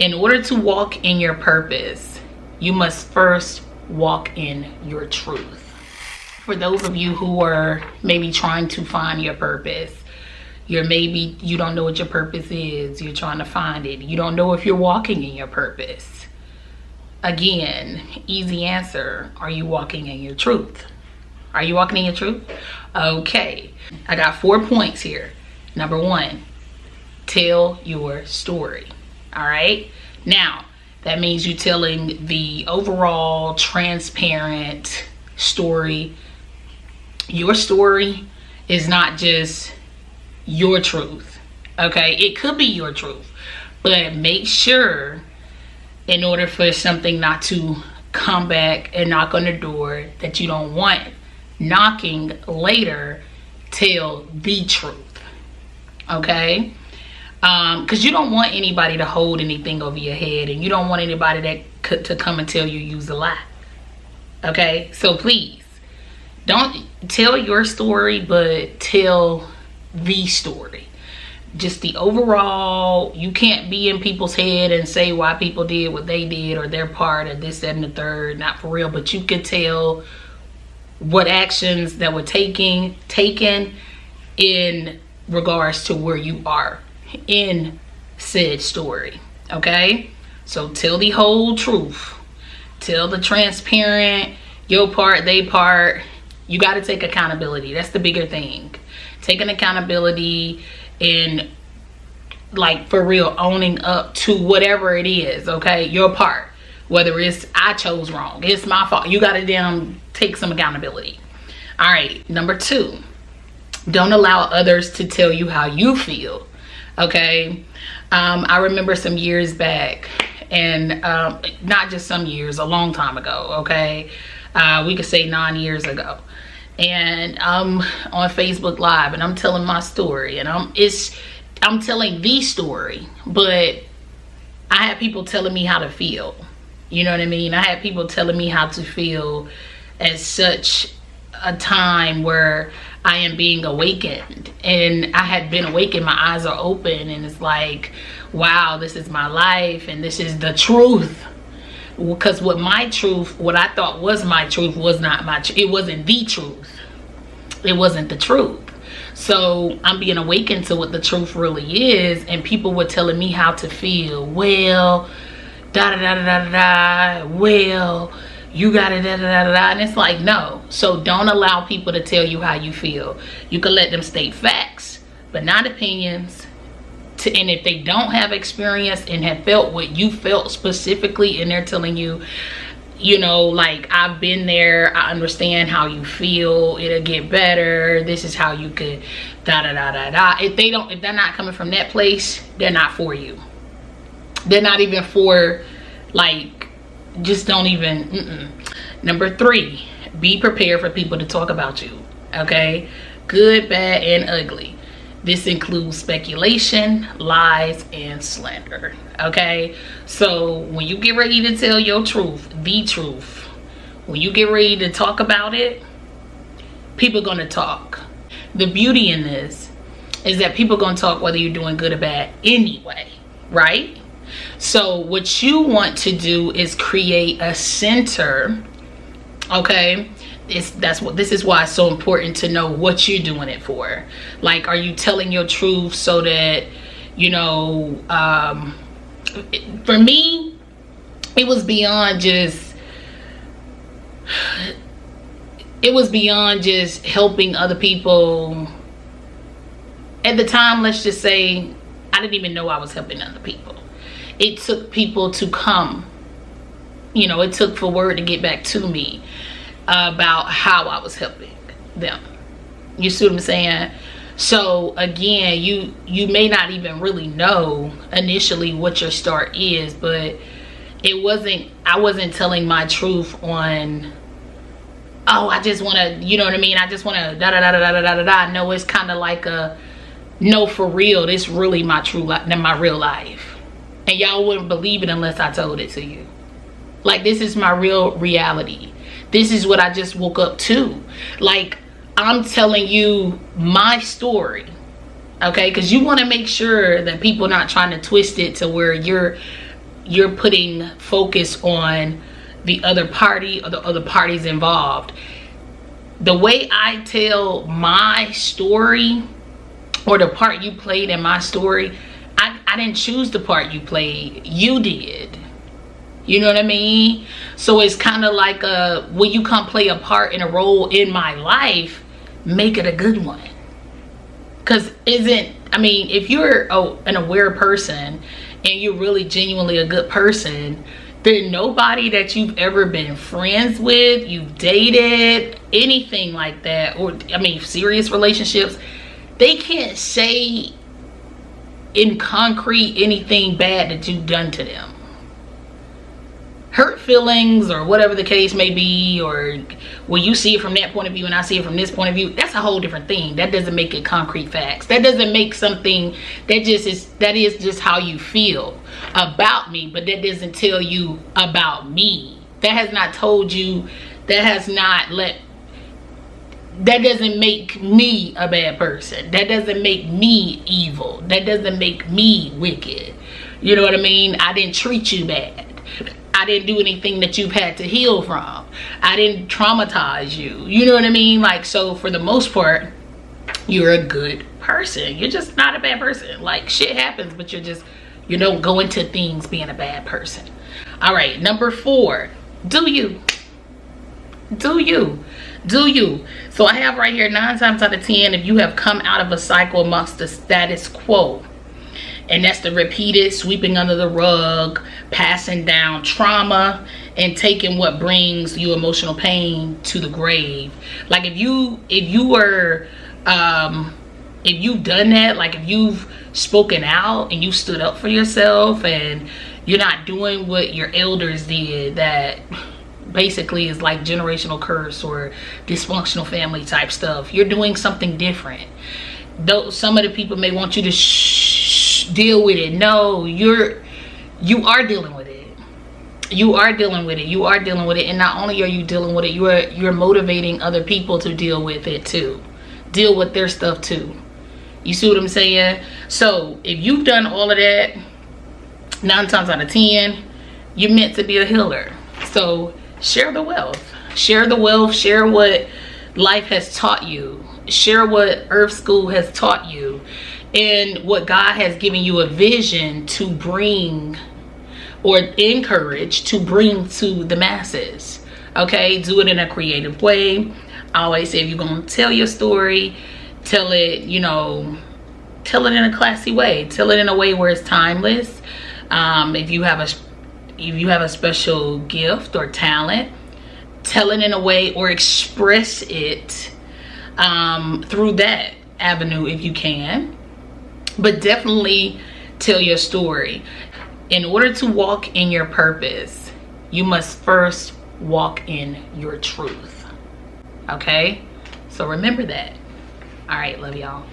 In order to walk in your purpose, you must first walk in your truth. For those of you who are maybe trying to find your purpose, you don't know what your purpose is, you're trying to find it, you don't know if you're walking in your purpose. Again, easy answer, are you walking in your truth? Are you walking in your truth? Okay, I got 4 points here. Number 1, tell your story. All right, now that means you telling the overall transparent story. Your story is not just your truth, okay? It could be your truth, but make sure, in order for something not to come back and knock on the door that you don't want knocking later, tell the truth, okay? Because you don't want anybody to hold anything over your head, and you don't want anybody to come and tell you a lie, okay? So please, don't tell your story, but tell the story. Just the overall. You can't be in people's head and say why people did what they did or their part or this, that, and the third. Not for real, but you could tell what actions that were taken in regards to where you are in said story, okay? So tell the whole truth. Tell the transparent, your part, they part. You got to take accountability. That's the bigger thing. Taking accountability and, like, for real, owning up to whatever it is, okay? Your part. Whether it's I chose wrong, it's my fault. You got to take some accountability. All right, number 2, don't allow others to tell you how you feel, okay? I remember some years back, and not just some years, a long time ago, okay? We could say 9 years ago. And I'm on Facebook Live and I'm telling my story, and I'm telling the story, but I had people telling me how to feel. You know what I mean? I had people telling me how to feel at such a time where I am being awakened, and I had been awakened, my eyes are open, and it's like, wow, this is my life and this is the truth. Because what I thought was my truth was not my truth. It wasn't the truth. It wasn't the truth. So I'm being awakened to what the truth really is, and people were telling me how to feel. Well, da da da da da da. Well, you got it, da da da da da. And it's like, no. So don't allow people to tell you how you feel. You can let them state facts, but not opinions. And if they don't have experience and have felt what you felt specifically, and they're telling you, you know, like, I've been there, I understand how you feel, it'll get better, this is how you could da da da da da. If they're not coming from that place, they're not for you. They're not even for, like, just don't even. Number 3, be prepared for people to talk about you, okay? Good, bad, and ugly. This includes speculation, lies, and slander, okay? So when you get ready to tell your truth, the truth, when you get ready to talk about it, people are going to talk. The beauty in this is that people are going to talk whether you're doing good or bad anyway, right? So what you want to do is create a center, okay? This is why it's so important to know what you're doing it for. Like, are you telling your truth so that, you know, for me, it was beyond just helping other people. At the time, let's just say, I didn't even know I was helping other people. It took people to come, you know, it took for word to get back to me about how I was helping them. You see what I'm saying? So again, you may not even really know initially what your start is, but I wasn't telling my truth on, oh, I just want to, you know what I mean, I just want to da da da da da da da da. No, it's kind of like a, no, for real, this really my true life, my real life, and y'all wouldn't believe it unless I told it to you. Like, this is my real reality. This is what I just woke up to. Like, I'm telling you my story, okay? Because you want to make sure that people not trying to twist it to where you're you're putting focus on the other party or the other parties involved. The way I tell my story, or the part you played in my story, I didn't choose the part you played. You did. You know what I mean? So it's kind of like when you come play a part in a role in my life, make it a good one. Because if you're an aware person and you're really genuinely a good person, then nobody that you've ever been friends with, you've dated, anything like that, or serious relationships, they can't say in concrete anything bad that you've done to them. Hurt feelings or whatever the case may be, or when you see it from that point of view and I see it from this point of view, that's a whole different thing. That doesn't make it concrete facts. That doesn't make something that is just how you feel about me, but that doesn't tell you about me. That has not told you, that doesn't make me a bad person. That doesn't make me evil. That doesn't make me wicked. You know what I mean? I didn't treat you bad. I didn't do anything that you've had to heal from. I didn't traumatize you. You know what I mean? Like, so for the most part, you're a good person. You're just not a bad person. Like, shit happens, but you don't go into things being a bad person. All right, number 4, do you. So I have right here, 9 times out of 10, if you have come out of a cycle amongst the status quo, and that's the repeated sweeping under the rug, passing down trauma, and taking what brings you emotional pain to the grave. Like if you've done that, like if you've spoken out and you stood up for yourself and you're not doing what your elders did, that basically is like generational curse or dysfunctional family type stuff, you're doing something different. Though some of the people may want you to deal with it. No, you are dealing with it. You are dealing with it. And not only are you dealing with it, you're motivating other people to deal with it too. Deal with their stuff too. You see what I'm saying? So if you've done all of that, 9 times out of 10, you're meant to be a healer. So share the wealth. Share what life has taught you. Share what Earth School has taught you, and what God has given you a vision to bring or encourage to bring to the masses. Okay, do it in a creative way. I always say, if you're gonna tell your story, tell it in a classy way. Tell it in a way where it's timeless. If you have a special gift or talent, tell it in a way, or express it through that avenue if you can. But definitely tell your story. In order to walk in your purpose, you must first walk in your truth. Okay? So remember that. All right, love y'all.